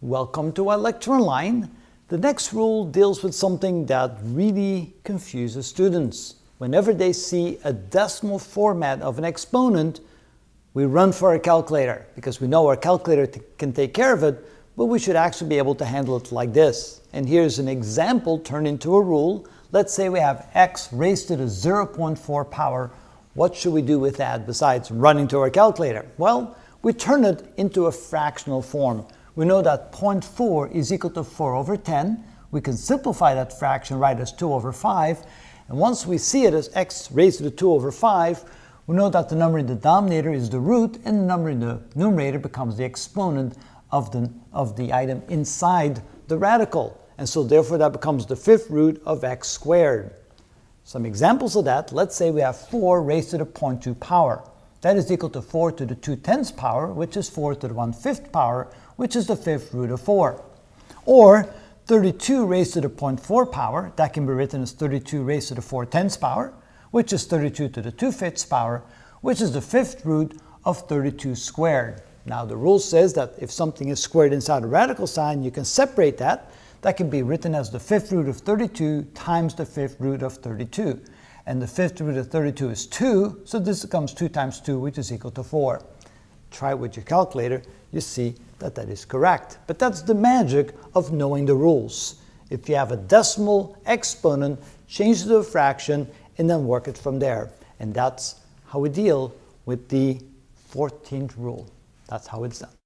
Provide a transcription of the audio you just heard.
Welcome to our lecture online. The next rule deals with something that really confuses students. Whenever they see a decimal format of an exponent, we run for a calculator because we know our calculator can take care of it, but we should actually be able to handle it like this. And here's an example turned into a rule. Let's say we have x raised to the 0.4 power. What should we do with that besides running to our calculator? Well, we turn it into a fractional form. We know that 0.4 is equal to 4 over 10. We can simplify that fraction right as 2 over 5. And once we see it as x raised to the 2 over 5, we know that the number in the denominator is the root and the number in the numerator becomes the exponent of the item inside the radical. And so therefore that becomes the fifth root of x squared. Some examples of that, let's say we have 4 raised to the 0.2 power. That is equal to 4 to the 2/10 power, which is 4 to the 1/5 power, which is the fifth root of 4. Or 32 raised to the 0.4 power, that can be written as 32 raised to the 4/10 power, which is 32 to the 2/5 power, which is the fifth root of 32 squared. Now the rule says that if something is squared inside a radical sign, you can separate that. That can be written as the fifth root of 32 times the fifth root of 32. And the fifth root of 32 is 2, so this becomes 2 times 2, which is equal to 4. Try it with your calculator, you see that that is correct. But that's the magic of knowing the rules. If you have a decimal exponent, change it to a fraction, and then work it from there. And that's how we deal with the 14th rule. That's how it's done.